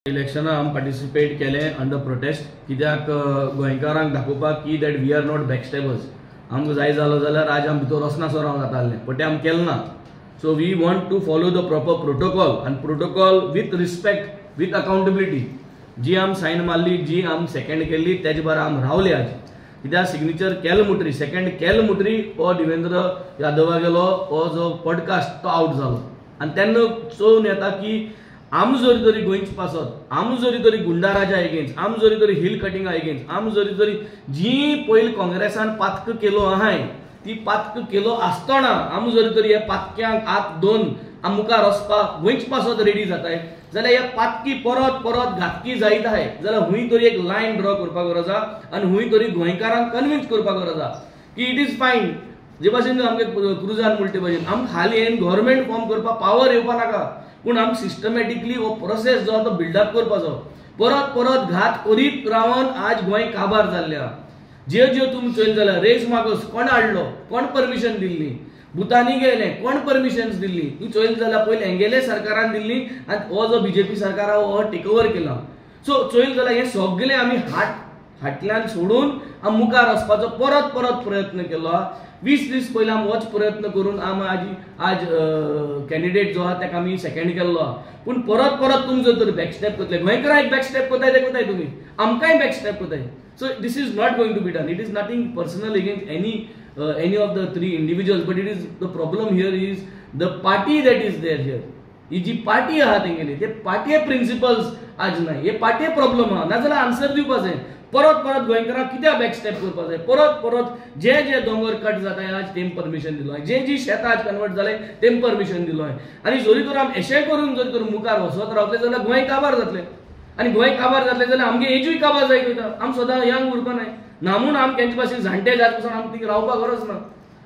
इलेक्शनां आमी पार्टिसिपेट केले under prostate कित्याक गोंयकारांक दाखोवपाक की दॅट वी आर नॉट बॅकस्टॅबर्स. आमकां जाय जालो जाल्यार आज आमी भितर वचनासो रावंक जातालें, बट तें आमी केलें ना. So we want to follow the proper protocol आनी protocol with respect with accountability. जी आमी सायन मारली, जी आमी सेकंड केल्ली, तेजे बारा आमी रावले आज. कित्याक सिग्नेचर केले म्हणटरी, सेकंड केले म्हणटरी हो देवेंद्र यादवागेलो हो जो पॉडकास्ट तो आउट जालो. आनी तेन्ना चोवन येता की आमी जरी तरी गोंयचे पासत, आमी जरी तरी गुंडाराजा एगेन्स्ट, आमी जरी तरी हिल कटिंगा एगेन्स्ट, आमी जरी तरी जी पयली काँग्रेसान पातक केलो आहाय ती पातक केलो आसतना आमी जरी तरी हे पातक्यांक हात दोन आमी मुखार वचपाक गोंयचे पासत रेडी जाताय जाल्यार हे पातकी परत परत घातकी जायत आहाय जाल्यार हुंय तरी एक लायन ड्रॉ करपाक गरज आसा आनी हुंय तरी गोंयकारांक कन्विन्स करपाक गरज आसा की इट इज फायन. जे भाशेन आमगे क्रुजान म्हणटे भाशेन आमकां खाली हें गव्हर्मेंट फॉर्म करपाक पावर येवपा नाका, पूण आमकां सिस्टमॅटिकली हो प्रोसेस जो तो बिल्डअप करपाचो. परत परत घात करीत रावन आज गोंय काबार जाल्ले आहा. ज्यो ज्यो तुमी चोयले जाल्यार रेस मागोस कोण हाडलो, कोण परमिशन दिल्ली, भुतानी गेले कोण परमिशन्स दिल्ली, तूं चोयले जाल्यार पयले एंगेले सरकारान दिल्ली आनी हो जो बीजेपी सरकार आहा हो टेक ओवर केला. सो चोयले जाल्यार हे सगळे आमी फाटल्यान सोडून आमी मुखार वचपाचो परत परत प्रयत्न केलो. 20 दीस पयलीं आमी होच प्रयत्न करून आमी आज कॅन्डिडेट जो आहा ताका आमी सेकंड केल्लो. पूण परत परत तुमी जर तर बॅकस्टॅप करतले, गोंयकारांक एक बॅकस्टॅप करताय ते करताय तुमी, आमकांय बॅकस्टॅप करताय. So this is not going to be done. It is nothing personal against any of the three individuals, but it is the problem here is the party that is there here. ही जी party आहा तेंगेली ते party principles आज नाही, हे party problem आहा. नाजाल्यार आन्सर दिवपा जाय. परत परत गोंयकारांक कित्याक बॅकस्टॅप करपा जाय. परत परत जे जे दोंगर कट जाताय आज तेम परमिशन दिलो, जे जी शेतां आज कन्वर्ट जाले तेम परमिशन दिलो. आनी जरी तर आमी अशें करून जरी तर मुखार वचत रावतले जाल्यार गोंय काबार जातले. आनी गोंय काबार जातले जाल्यार आमगे एजूय काबार जायत वयता. आमी सदां यंग उरपा नाय ना म्हूण आमी तेंचे भाशेन जाणटे जात पासून आमी थिंग रावपाक गरज ना.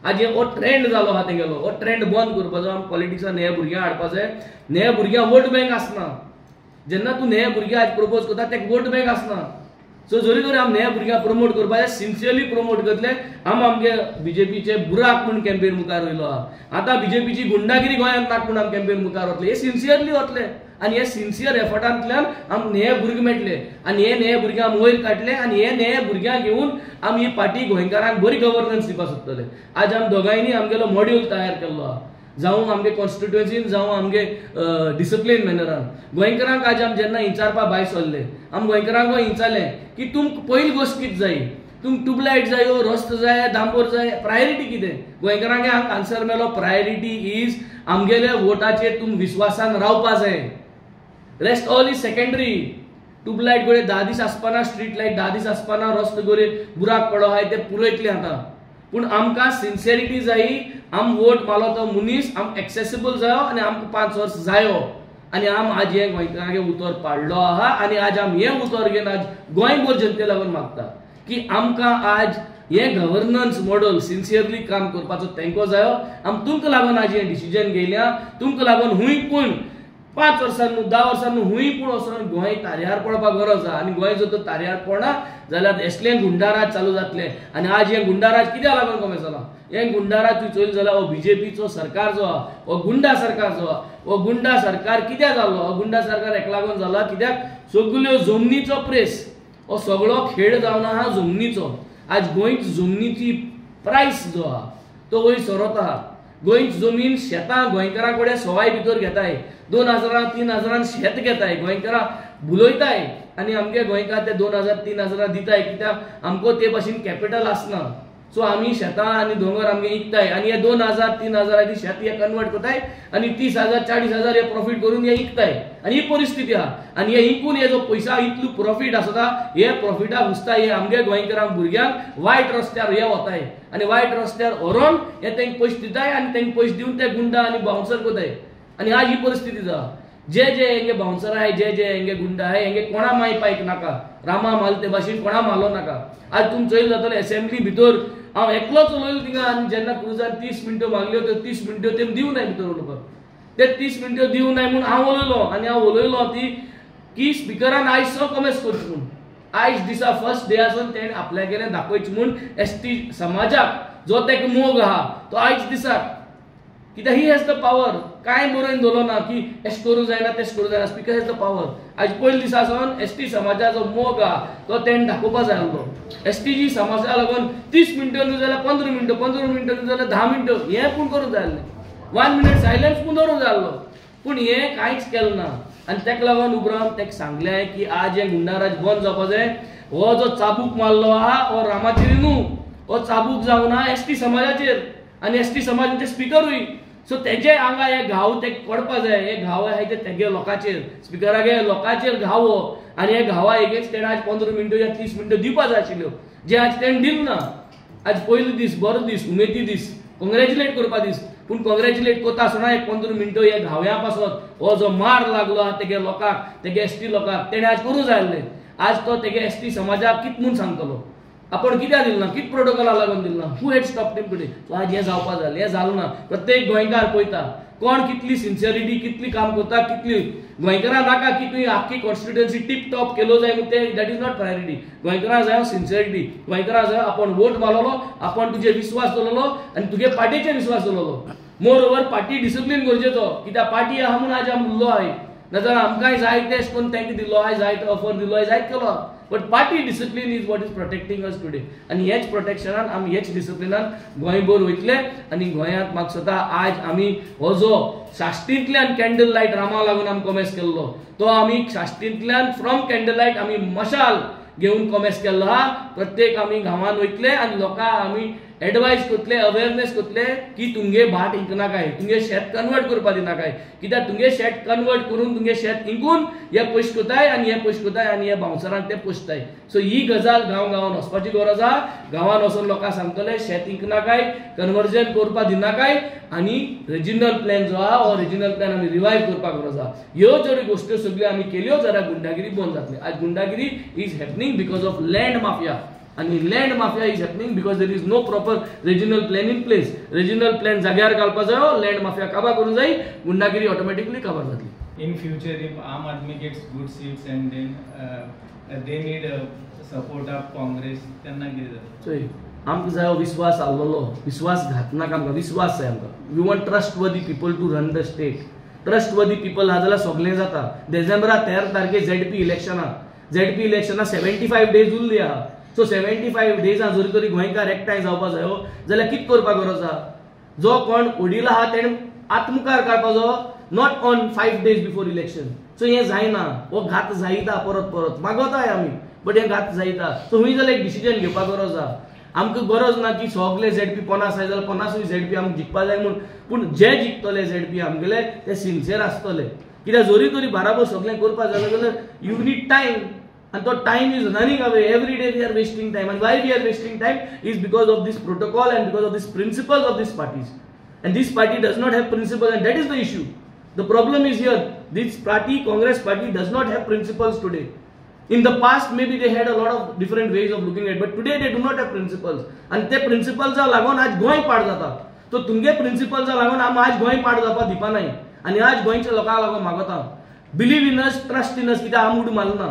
आज हो ट्रेंड जालो आहा तेंगेलो, हो ट्रेंड बंद करपाचो. आमी पॉलिटिक्सान नये भुरग्यां हाडपा जाय. नये भुरग्यां वोट बँक आसना. जेन्ना तूं नये भुरग्यां आज प्रपोज करता तेका वोट बँक आसना. सो जरी तरी आमी नये भुरग्यां प्रमोट करपा जाय, सिन्सियरली प्रमोट करतले. आमगे बीजेपीचे बुराक म्हूण कॅम्पेन मुखार वयलो आहा. आतां बीजेपीची गुंडागिरी गोंयांत नाका म्हूण आमी कॅम्पेन मुखार वतले. हे सिन्सियरली वतले आनी हे सिन्सियर एफर्टांतल्यान आमकां नये भुरगे मेळटले आनी हे नये भुरगे आमी वयर काडले आनी हे नये भुरग्यांक घेवन आमी ही पार्टी गोंयकारांक बरी गव्हर्नन्स दिवपाक सोदतले. आज आमी दोगांयनी आमगेलो मॉड्यूल तयार केल्लो आहा, जावं आमगे कॉन्स्टिट्युएन्सीन जावं आमगे डिसिप्लीन मॅनरान. गोंयकारांक आज आमी जेन्ना इंचारपा भायर सरले आमी गोंयकारांक इंचारलें की तुमकां पयली गोश्ट कितें जाय, तुमकां ट्यूबलायट जायो, रस्तो जाय, डांबोर जाय, प्रायोरिटी कितें. गोंयकारांक हांगा आन्सर मेळ्ळो प्रायोरिटी इज आमगेल्या वोटाचेर तुमकां विश्वासान रावपा जाय. Rest all is secondary. Tubelight गोळे 10 दीस आसपाना, स्ट्रीट लायट 10 दीस आसपाना, रस्तो गोळे बुराक पडो आहाय ते पुरयतले आतां. पूण आमकां सिन्सियरिटी जायी. आम वोट मारलो तो मनीस आम एक्सेसिबल जायो आनी आमकां 5 वर्स जायो आनी आम आज हे गोंयकारांगे उतर पाडलो आहा आनी आज आम हे उतर घेवन आज गोंयभर जनते लागून मागता की आमकां आज हे गव्हर्नन्स मॉडल सिन्सियरली काम करपाचो तेंको जायो. आम तुमकां लागून आज हे डिसिजन घेयल्या. तुमकां लागून हुंय पूण 5 वर्सां 10 वर्सां हुंय पूण वचून गोंय तारयार पडपाक गरज आहा. आनी गोंय जर तर तारयार पडना जाल्यार असले गुंडाराज चालू जातले. आनी आज हे गुंडाराज कित्याक लागून कमी जाला. हे गुंडाराज तूं चोयले जाल्यार हो बीजेपीचो सरकार जो आहा, हो गुंडा सरकार जो आहा, हो गुंडा सरकार कित्याक जालो. हो गुंडा सरकार हेका लागून जाला कित्याक सगल्यो जमनीचो प्रेस हो सगळो खेळ जावन आहा जमनीचो. आज गोंयची जमनीची प्रायस जो आहा तो वयर सरत आहा. गोंयची जमीन शेतां गोंयकारां कडेन सवाय भितर घेताय. 2000-3000 शेत घेताय. गोंयकारां बुलयताय आनी आमगे गोंयकार ते 2000-3000 दिताय कित्याक आमको ते भाशेन कॅपिटल आसना. सो आमी शेतां आनी दोंगर आमगे इकताय आनी हे 2000-3000 शेत हे कन्वर्ट करताय आनी 30,000-40,000 हे प्रॉफिट करून हे इकताय. आनी ही परिस्थिती आहा. आनी हे इकून हे जो पैसा इतलो प्रॉफिट आसता हे प्रॉफिटाक हुसताय हे आमगे गोंयकारांक भुरग्यांक वायट रस्त्यार हे वताय आनी वायट रस्त्यार व्हरोन हे तेंक पयशे दिताय आनी तेंक पयशे दिवन ते गुंडा आनी बाउन्सर करताय. आनी आज ही परिस्थिती जाहा. जे जे हेंगे बाउन्सर आहाय, जे जे हेंगे गुंडा आहाय हेंगे कोणा माय पायक नाका. रामा माल ते भाशेन कोणा मारलो नाका. आज तुमी चोयले जातले असेंब्ली भितर हांव एकलो चलयलो थिंगा आनी जेन्ना क्रुजार 30 मिनटो मागल्यो त्यो 30 मिनटो तेम दिवं नाय भितर उलोवपाक. ते 30 मिनटो दिवं नाय म्हूण हांव उलयलो आनी हांव उलयलो ती की स्पिकरान आयज सो कमेंट्स करची म्हूण. आयज दिसा फर्स्ट डे आसून तेणें आपल्यागेलें दाखोवचें म्हूण एसटी समाजाक जो तेका मोग आहा तो आयज दिसाक कित्याक ही हॅज द पावर. काय बरोवन दवरलो ना की एश करूं जायना तेश करूं जायना. Speaker has the power. आज पयले दिसासून एसटी समाजाचो मोग आहा तो तेणें दाखोवपा जाय आसलो. एसटी जी समाजा लागून 30 मिनटां न्हू जाल्यार 15 मिनटां 15 मिनटां न्हू जाल्यार 10 मिनटां हें पूण करूंक जाय आसलें. 1 मिनिट सायलन्स पूण दवरूंक जाय आसलो. पूण हें कांयच केलें ना. आनी ताका लागून उपरांत ताका सांगलें की आज हें गुंडाराज बंद जावपा जाय. हो जो चाबूक मारलो आहा हो रामाचेर न्हू, हो चाबूक जावन आहा एसटी समाजाचेर आनी एसटी समाजाचे स्पिकरूय. सो तेजे हांगा हे घाव ते पडपा जाय. हे घाव आहाय ते तेगे लोकांचेर, स्पिकरागे लोकांचेर घाव हो. आनी हे घावा एगेन्स्ट तेणें आज 15 मिनटां या 30 मिनटां दिवपा जाय आशिल्ल्यो, जे आज तेणें दिल ना. आज पयलो दीस बरो दीस, उमेदी दीस, कॉंग्रॅच्युलेट करपा दीस. पूण कॉंग्रॅच्युलेट करता आसतना हे 15 मिनटां हे घाव्या पासून हो जो मार लागलो आहा तेगे लोकांक, तेगे एसटी लोकांक, तेणें आज करूं जाय आसलें. आज तो तेगे एसटी समाजाक कित म्हूण सांगतलो, आपण कित्याक दिल ना, कित प्रोटोकॉला लागून दिल ना, हू हेड स्टॉप हिम टुडे. सो आज हें जावपा जाय, हें जालें ना. प्रत्येक गोंयकार पळयता कोण कितली सिन्सियरिटी, कितली काम करता, कितली गोंयकारां नाका की तुवें आख्खी कॉन्स्टिट्युएन्सी टिप टॉप केलो जाय म्हणून ते दॅट इज नॉट प्रायोरिटी. गोंयकारां जाय सिन्सियरिटी. गोंयकारां जाय आपण वोट मारलो, आपण तुजे विश्वास दवरलो आनी तुगे पार्टीचेर विश्वास दवरलो. मोर ओवर पार्टी डिसिप्लीन गरजेचो, कित्याक पार्टी आहा म्हणून आज आमी उरलो आहाय. नाजाल्यार आमकांय जाय तेश कोण तांकां दिलो आहाय, जाय तो ऑफर दिलो आहाय, जायत केलो. But party discipline is what is protecting us today. आनी हेच प्रोटेक्शनान आमी हेच डिसिप्लिनान गोंयभर वयतले. आनी गोंयांत म्हाका स्वता आज आमी हो जो साश्टींतल्यान कॅन्डल लायट रामा लागून आमी कॉमेस केल्लो, तो आमी साश्टींतल्यान फ्रॉम कॅन्डल लायट आमी मशाल घेवन कॉमेस केल्लो आहा. प्रत्येक आमी गांवांत वयतले आनी लोकांक आमी एडवायज करतले, अवेअरनेस करतले की तुमगे भाट इंकनाकाय, तुमगे शेत कन्वर्ट करपा दिनाकाय. कित्याक तुमगे शेत कन्वर्ट करून तुमगे शेत इंकून हे पयशे कोताय आनी हे पयशे कोताय आनी हे बावन्सरांक ते पोसताय. सो ही गजाल गांवांत वचपाची गरज आहा. गांवांत वचून लोकांक सांगतले शेत इंकनाकाय, कन्वर्जन करपा दिनाकाय आनी रिजनल प्लॅन जो आहा हो रिजनल प्लॅन आमी रिवायव करपाक गरज आहा. ह्यो जर गोश्टी सगळ्यो आमी केल्यो जाल्यार गुंडागिरी बंद जातली. आज गुंडागिरी is happening because of land mafia. आणि land mafia is happening because there is no proper regional plan in place. Regional plan जाग्यार घालपा जायो, लँड माफिया काबार करूंक जाय, गुंडागिरी ऑटोमॅटिकली काबार जातली. In future, if Aam Aadmi gets good seats and then they need support of Congress, त्यांना कितें जाता? आमकां जाय विश्वास आसलेलो, विश्वास घातनाका आमकां, विश्वास जाय आमकां. We want trustworthy people to run the state. Trustworthy people आहा जाल्यार सगळें जाता. डिसेंबरा 13 तारखेर ZP इलेक्शना 75 डेज उरली आहा. सो 75 डेजां जरी तरी गोंयकार एकठांय जावपा जायो जाल्यार कितें करपाक गरज आहा? जो कोण वडील आहा तेणें आत्मकार काडपाचो, not on 5 days before election. So हें जायना. हो घात जायता परत परत मागोताय आमी, बट हें घात जायता. सो हुंय जाल्यार एक डिसिजन घेवपाक गरज आहा. आमकां गरज ना की सगळे ZP 50 आहाय जाल्यार 50 ZP आमकां जिखपा जाय म्हणून. पूण जे जिखतले ZP आमगेले ते सिन्सियर आसतले. कित्याक जरी तरी बराबर सगळें करपा जालें जाल्यार you need time. And the time is running away. Every day we are wasting time. And why we are wasting time is because of this protocol and because of these principles of these parties. And this party does not have principles, and that is the issue. The problem is here. This party, Congress party, does not have principles today. In the past, maybe they had a lot of different ways of looking at it, but today they do not have principles. And ते principles लागून आज गोंय पाड जाता. तो तुमगे principles लागून आम आज गोंय पाड जावपा दिवपा नाही. आणि आज गोंयच्या लोकांक लागून मागता. Believe in us, trust in us, कित्याक आम उडी मारना.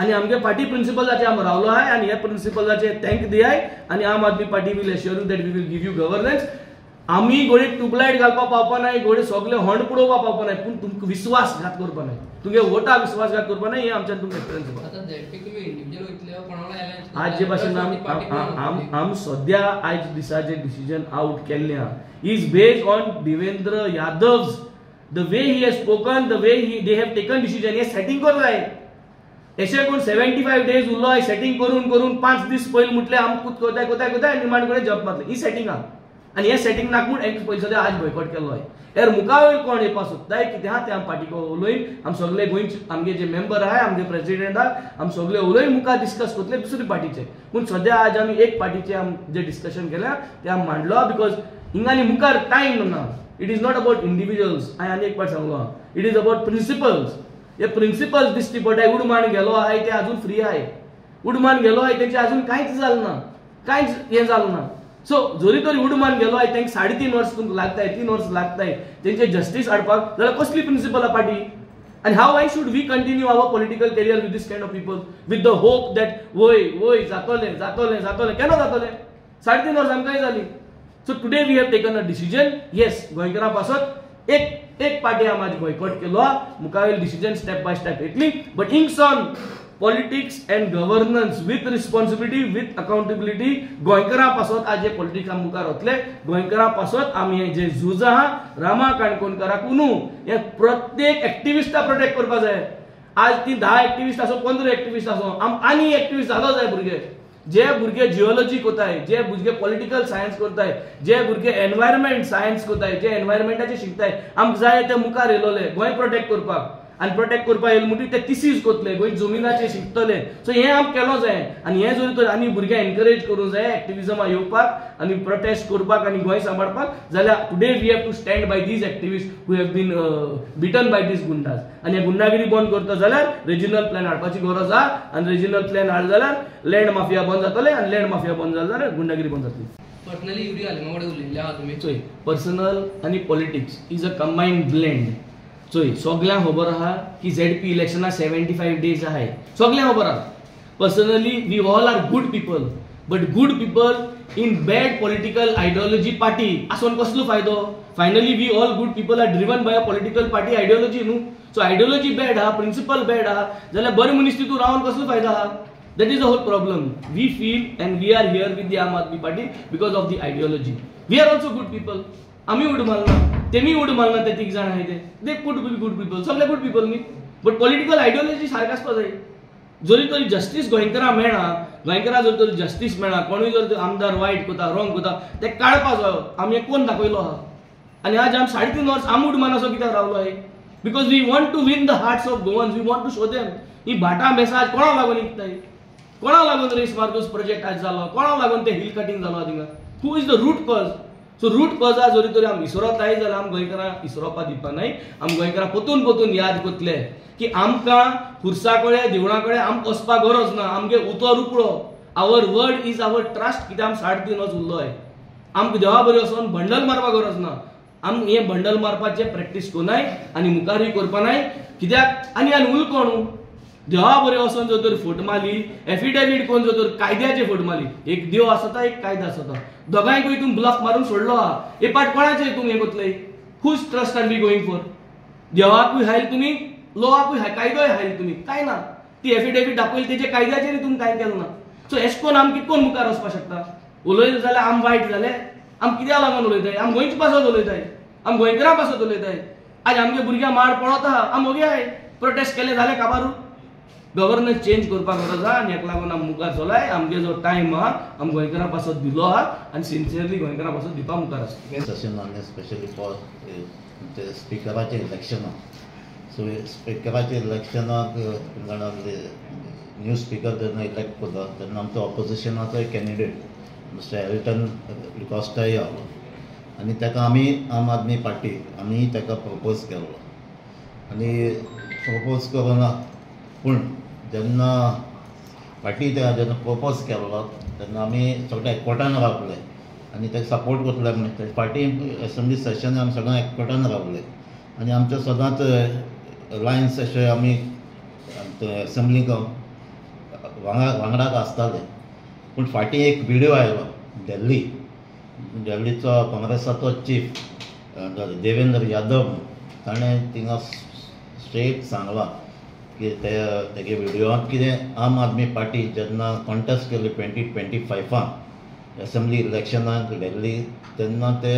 आणि आमगे पार्टी प्रिंसिपलाचे आम रावलो आहे आणि ह्या प्रिंसिपलाचे थँक दियाय. आणि Aam Aadmi Party will assure you that we will give you governance. आम्ही गोडे ट्यूबलायट घालपा पावपा नाही, गोडे सगळे हॉर्न पुडोवपा पावपा नाही, पूण तुमकां विश्वासघात करपा नाही, तुमगे वोटा विश्वासघात करपा नाही. हे आमच्यान तुमकां प्रिंसिपल. आज जे भाशेन आम सद्या आज दिसाचे डिसिजन आउट केल्ले is based on Devendra Yadavs, the way he has spoken, the way they have taken decision. हे सेटिंग करूं जाय. अशें कोण 75 डेज उरलो आहे सेटिंग करून करून 5 दीस पयलीं म्हटलें आम कोताय कोताय कोताय निमाण कडेन जॉब मारले. ही सेटिंग आहा आनी हे सेटिंग नाक म्हूण एक पयलीं आज बॉयकॉट केल्लो आहे. यार मुखावयर कोण येवपा सोदताय कितें आहा तें आम पार्टीक उलोयन आम सगळे गोंयचे आमगे जे मेंबर आहाय, आमगे प्रेसिडेंट आहा, आम सगळे उलोयन मुखार डिस्कस करतले दुसरी पार्टीचे. पूण सद्या आज आमी एक पार्टीचे आम जे डिस्कशन केल्या ते आम मांडलो बिकॉज हिंगानी मुखार टायम ना. It is not about individuals. हांवें आनी एक पार्ट सांगलो, इट इज अबाउट प्रिंसिपल्स. हे प्रिंसिपल्स दिसती पडटाय. उडमान गेलो आहे ते अजून फ्री आहे. उडमान गेलो आहे त्याचे अजून कांयच जालें ना, कांयच हें जालें ना. सो जरी तरी उडमान गेलो आहे तांकां 3.5 वर्स तुमकां लागताय, 3 वर्स लागताय तेंचे जस्टीस हाडपाक, जाल्यार कसली प्रिंसिपल आहा party? And how why should we continue our political career with this kind of people with the hope that वय जातोले जातोले जातोले केन्ना जातोले? 3.5 वर्स आमकांय जाली. So today we have taken a decision. Yes, गोंयकारां पासत एक एक पार्टी आमी बॉयकॉट केलो, मुखावेल डिसिजन स्टेप बाय स्टेप येतली. But things on politics and governance with responsibility with accountability गोंयकारां पासत आज जे पॉलिटिक्सान मुखार वतले, गोंयकारां पासत आमी हे जे झूज आहा रामा काणकोणकाराक न्हू, हे प्रत्येक एक्टिविस्टा प्रोटेक्ट करपा जाय. आज ती 10 एक्टिविस्ट आसो 15 एक्टिविस्ट आसो, आनी एक्टिविस्ट जालो जाय. जे भुरगे जिओलॉजी कोताय, जे भुरगे पॉलिटिकल सायन्स करताय, जे भुरगे एनवायरमेंट सायन्स कोताय, जे एनवायरमेंटाचे शिकताय, आमकां जाय ते मुखार येयलोले गोंय प्रोटेक्ट करपाक. आनी प्रोटेक्ट करपाक येयले म्हणटकीर ते तिसीज कोतले, गोंय जमिनाचेर शिकतले. सो हें आमकां केलो जाय. आनी हें जर तर आनी भुरग्यांक एनकरेज करूंक जाय एक्टिविजमा येवपाक आनी प्रोटेस्ट करपाक आनी गोंय सांबाळपाक, जाल्यार today we have to stand by these activist who have been beaten by these goondas. आनी हे गुंडागिरी बंद करता जाल्यार रिजनल प्लॅन हाडपाची गरज आहा. आनी रिजनल प्लॅन हाड जाल्यार लँड माफिया बंद जातले, आनी लँड माफिया बंद जाले जाल्यार गुंडागिरी बंद जातली. पर्सनली युरी हालिमा कडेन उलयल्ले आहा तुमी. चोय पर्सनल आनी पॉलिटिक्स इज अ कंबायन्ड ब्लेंड. चोय सगळ्यांक खबर आहा की ZP इलेक्शना 75 days आहाय. सगळ्यांक खबर आहा. Personally we all are good people, but good people in bad political ideology party आसून कसलो फायदो. Finally we all good people are driven by a political party ideology न्हू. सो आयडियोलॉजी बॅड आहा, principle bad आहा, जाल्यार बरे मनीस तितून रावन कसलो फायदो आहा. That is the whole problem. We feel and we are here with the Aam Aadmi Party because of the ideology. We are also good people. आम्ही उड मारना, तेमी उड मारना, ते 3 जाण आहे ते कुड बी गुड पीपल, सगळे गुड पीपल न्ही. बट पॉलिटिकल आयडियोलॉजी सारखं आसपा जाय. जरी तरी जस्टीस गोंयकारां मेळना, गोंयकारां जर तरी जस्टीस मेळना, कोणूय जर आमदार वायट कोता रॉंग कोता ते काडपा जायो. आमी एक कोण दाखयलो आहा. आनी आज आमी 3.5 वर्स आम उड मारनासो कित्याक रावलो आहे. Because we want to win the hearts of Goans. We want to show them ही भाटा मेसाज कोणाक लागून विकताय, कोणाक लागून रेस मार्गोस प्रोजेक्ट आज जालो, कोणाक लागून ते हिल कटिंग जालो थिंगा. Who is the root cause. So root कॉजा जरी तरी आमी इसरोताय जाल्यार आमी गोंयकारां इसरोवपा दिवपा न्हय. आमी गोंयकारां पोतून पोतून याद करतले की आमकां खुर्सा कडेन देवळा कडेन आमकां वचपाक गरज ना. आमगे उतो रुपडो. आवर वर्ड इज आवर ट्रस्ट. कित्याक आमी 3.5 वर्स उरलोय. आमकां देवा बरी वचोन बंडल मारपाक गरज ना. आमी हे बंडल मारपाचे प्रॅक्टीस कोनाय आनी मुखारूय करपा नाय. कित्याक आनी उलकोण देवा बरे वचोन जर तर फट मारली, एफिडेविट कोण जर तर कायद्याचे फट मारली, एक देव आसता एक कायदो आसता, दोगांयकूय तुम ब्लॉक मारून सोडलो आहा. हे पाट कोणाचे तुमी हे कोतले. Whose trust are we going for. देवाकूय हायल तुमी, लोवाकूय हाय, कायदोय हायल तुमी, काय ना. ती एफिडेविट दाखयली तेजे कायद्याचेर तुमी काय केलो ना. सो एश कोन आमी कितकोन मुखार वचपा शकता. उलयले जाल्यार आम वायट जाले. आम कित्याक लागून उलयताय. आम गोंयचे पासत उलयताय, आम गोंयकारां पासत उलयताय. आज आमगे भुरग्यां मार पडत आहा, आम वोगयाय प्रोटेस्ट केले जाले काबारू. गव्हर्नन्स चेंज करपाक गरज आहा आनी हेका लागून आमी मुखार चलय. आमगे जो टायम आहा आमी गोंयकारां पासत दिलो आहा आनी सिन्सियरली गोंयकारां पासत दिवपाक मुखार आसा. सेशन स्पेशली फॉर स्पिकराचे इलेक्शनाक. सो स्पिकराचे इलेक्शनाक न्यू स्पीकर जेन्ना इलेक्ट करता तेन्ना आमचो ऑपोजिशनाचो एक कॅन्डिडेट मिस्टर एल्टन डिकॉस्टाय आसलो आनी ताका आमी आम आदमी पार्टी आमी ताका प्रपोज केल्लो. आनी प्रपोज करून पूण जेन्ना पार्टी जेन्ना प्रपोज केल्लो तेन्ना आमी सगळे एकवटान रावले आनी ताका सपोर्ट करतले म्हणून पार्टी असेंब्ली सेशन आमी सगळे एकवटान रावले. आनी आमचे सदांच लायन्स अशें आमी असेंब्लीक वांगडाक आसताले. पूण फाटीं एक विडियो आयलो दिल्लीचो काँग्रेसाचो चीफ देवेंद्र यादव ताणें थिंगा स्ट्रेट सांगलां की तेगे विडियोंत कितें आम आदमी पार्टी जेन्ना कॉन्टेस्ट केली 2025 असेंब्ली इलेक्शनाक दिल्ली तेन्ना ते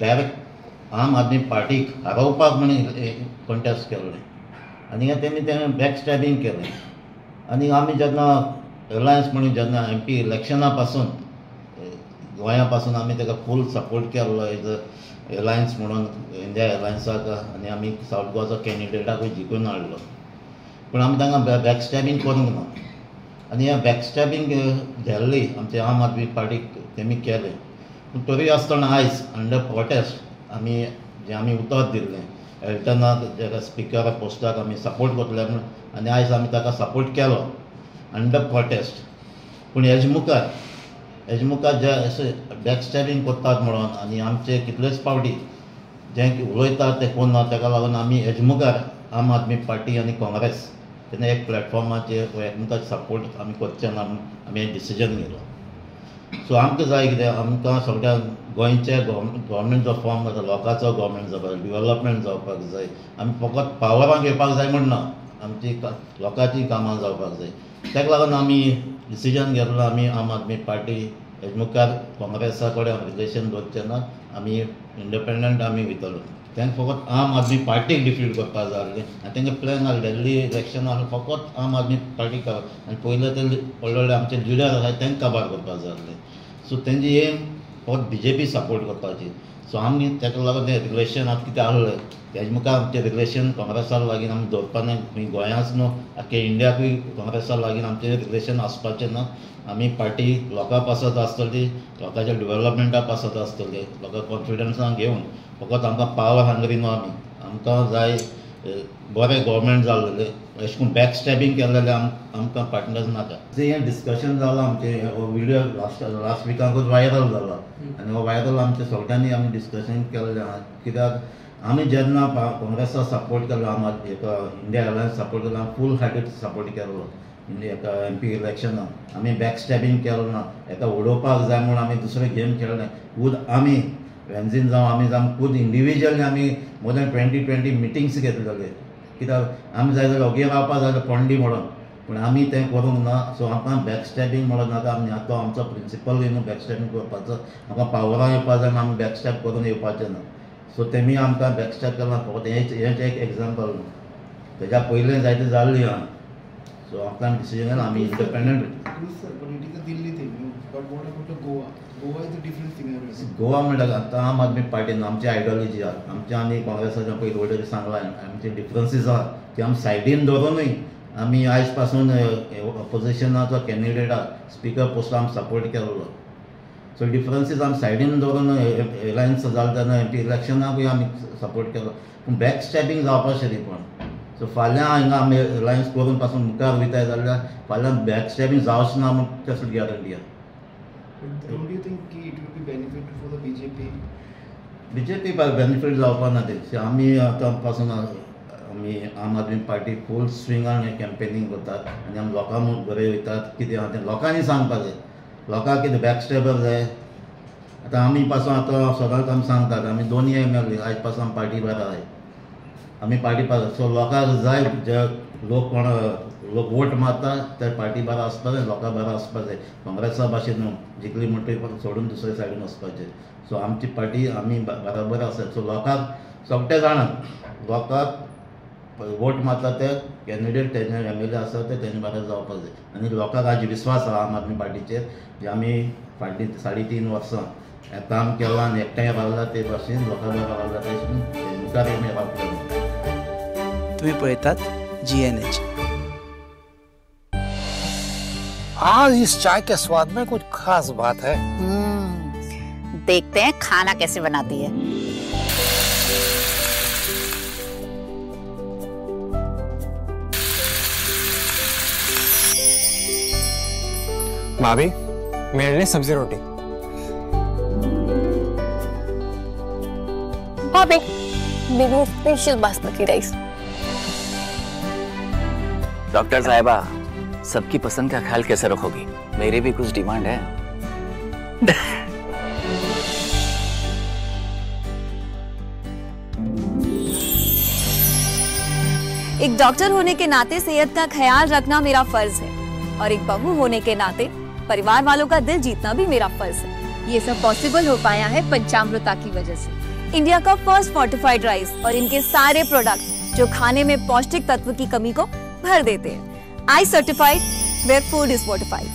डायरेक्ट आम आदमी पार्टीक हारोवपाक म्हणून कॉन्टेस्ट केल्लें आनी तेमी बॅक स्टॅबिंग केलें. आनी आमी जेन्ना रिलायन्स म्हणून जेन्ना MP इलेक्शना पासून गोंया पासून आमी ताका फूल सपोर्ट केल्लो एज अ एलायन्स म्हणून इंडिया एलायन्साक आनी आमी सावथ गोवाचो कॅन्डिडेटाकूय जिखून हाडलो. पूण आमी तांकां बॅक स्टॅबिंग करूंक ना. आनी हें बॅक स्टॅबिंग दिल्ली आमचे आम आदमी पार्टीक तेमी केलें. पूण तरी आसतना आयज अंडर प्रोटेस्ट आमी जें आमी उतर दिल्लें एल्टनाक जेका स्पिकर पोस्टाक आमी सपोर्ट करतले म्हणून आनी आयज आमी ताका सपोर्ट केलो अंडर प्रोटेस्ट. पूण हेजे मुखार जे अशें बॅक स्टॅबिंग करतात म्हणून आनी आमचे कितलेच फावटी जे उलयतात ते कोण ना ताका लागून आमी हेजे मुखार आम आदमी पार्टी आनी काँग्रेस तेन्ना एक प्लॅटफॉर्माचेर एकामेकाक सपोर्ट आमी करचे ना म्हणून आमी हें डिसिजन घेतलो. सो आमकां जाय कितें आमकां सगळ्या गोंयचे गव्हर्मेंट जो फॉर्म जाता लोकांचो गव्हर्मेंट जावपाक डेव्हलपमेंट जावपाक जाय आमी फकत पावरांक येवपाक जाय म्हण ना आमची लोकांची कामां जावपाक जाय ताका लागून आमी डिसिजन घेतलो आमी आम आदमी पार्टी हेजे मुखार काँग्रेसा कडेन रिलेशन दवरचें ना आमी इंडिपेंडंट आमी वयतलो तांकां फकत आम आदमी पार्टीक डिफीट करपाक जाय आसलें आनी तांकां प्लॅन आसलें दिल्ली इलेक्शनाक फकत आम आदमी पार्टी आनी पयले ते व्हडले व्हडले आमचे लिडर आसात तांकां काबार करपाक जाय आसलें सो तेंची एम फकत BJP सपोर्ट करपाची सो आमी ताका लागून तें रिलेशन आतां कितें आहलें तेजे मुखार आमचें रिलेशन काँग्रेसा लागीं आमी दवरपाक न्हू गोंयांच न्हू आख्खे इंडियाकूय काँग्रेसा लागीं आमचें रिलेशन आसपाचें ना आमी पार्टी लोकां पासत आसतली लोकांच्या डेव्हलपमेंटा पासत आसतली लोकां कॉन्फिडन्सान घेवन फकत आमकां पावर हांगरी न्हू आमकां जाय बरें गव्हर्मेंट जाल्लेलें अशें करून बॅक स्टॅबींग केल्लेलें आमकां पार्टनर्स नाका हें डिस्कशन जालां आमचें हो विडियो लास्ट विकाकूच व्हायरल जाला आनी हो व्हायरल आमच्या सगळ्यांनी आमी डिस्कशन केल्लें आहा कित्याक आमी जेन्ना काँग्रेसा सपोर्ट केलो हेका इंडिया अलायन्स सपोर्ट केलो फूल हार्टेड सपोर्ट केल्लो हेका MP इलेक्शनाक आमी बॅक स्टॅबींग केलो ना हेका उडोवपाक जाय म्हूण आमी दुसरें गेम खेळ्ळें खूद आमी वेन्झीन जावं आमी जावं खूद इंडिविज्युअली आमी मोर दॅन 20 मिटिंग्स घेतलेले कित्याक आमी जाय जाल्यार ओगे रावपाक जाय पोंडी म्हणून पूण आमी तें करूंक ना सो आमकां बॅक स्टॅबींग म्हणून नाका आमी तो आमचो प्रिंसिपल न्हू बॅक स्टॅबींग करपाचो आमकां पावरां येवपाक जाय आमी बॅक स्टॅप करून येवपाचें ना सो तेमी आमकां बॅक स्टॅप केला फकत हेंच एक एग्जाम्पल न्हू तेज्या पयलें जायतें जाल्लीं आहा सो आमकां डिसिजन घेवन आमी इंडिपेंडंट गोवा म्हणटा आतां आम आदमी पार्टीन आमची आयडियोलॉजी आहा आमचे आमी काँग्रेसाच्या पयलीं वडील सांगलां आमचे डिफरन्सीस आहा ते आमी सायडीन दवरूनय आमी आयज पासून ऑपोजिशनाचो कॅन्डिडेट आहा स्पिकर पोस्टाक आमी सपोर्ट केल्लो सो डिफरन्सीस आमी सायडीन दवरून एलायन्स जाले तेन्ना MP इलेक्शनाकूय आमी सपोर्ट केलो पूण बॅक स्टॅबींग जावपा शेरी पण सो फाल्यां हिंगा आमी एलायन्स करून पासून मुखार वयताय जाल्यार फाल्यां बॅक स्टॅबींग जावचें ना म्हूण तसली गॅरंटी आहा Don't you think it will be benefit for the BJP? BJP benefit जावपा ना ते आमी आतां पासून आमी आम आदमी पार्टी फूल स्विंगान हें कॅम्पेनींग करतात आनी आमी लोकां बरें वयतात कितें आहा तें लोकांनी सांगपाक जाय लोकांक कितें बॅक स्टॅपर जाय आतां आमी पासून आतां सदांच आमी सांगतात आमी दोनूय MLA आयज पासून पार्टी भायर आहाय आमी पार्टी भायर सो लोकांक जाय जे लोक कोण लोक वोट मारता ते पार्टी भायर आसपा जाय लोकां भायर आसपा जाय काँग्रेसा भाशेन न्हू जिखली म्हणटा सोडून दुसरे सायडीन वचपाचें सो आमची पार्टी आमी बराबर आसा सो लोकांक सगळे जाणात लोकांक वोट मारता ते कॅन्डिडेट तेजे MLA आसा ते तेजे भायर जावपाक जाय आनी लोकांक आज विश्वास आहा आम आदमी पार्टीचेर जे आमी फाटलीं 3.5 वर्सां काम केलां आनी एकठांय रावला ते भाशेन लोकां भायर रावला ते मुखार आमी रावतले तुम्ही पळयतात GNH। आज इस चाय के स्वाद में कुछ खास बात है। देखते हैं खाना कैसे बनाती है। भाभी मेरे लिए सब्जी रोटी। भाभी मेरे लिए स्पेशल बासमती राइस। डॉक्टर साहिबा सबकी पसंद का ख्याल कैसे रखोगी? मेरी भी कुछ डिमांड है। एक डॉक्टर होने के नाते सेहत का ख्याल रखना मेरा फर्ज है और एक बहू होने के नाते परिवार वालों का दिल जीतना भी मेरा फर्ज है। ये सब पॉसिबल हो पाया है पंचामृता की वजह से। इंडिया का फर्स्ट फोर्टिफाइड राइस और इनके सारे प्रोडक्ट जो खाने में पौष्टिक तत्व की कमी को भर देते हैं। I certified where food is fortified.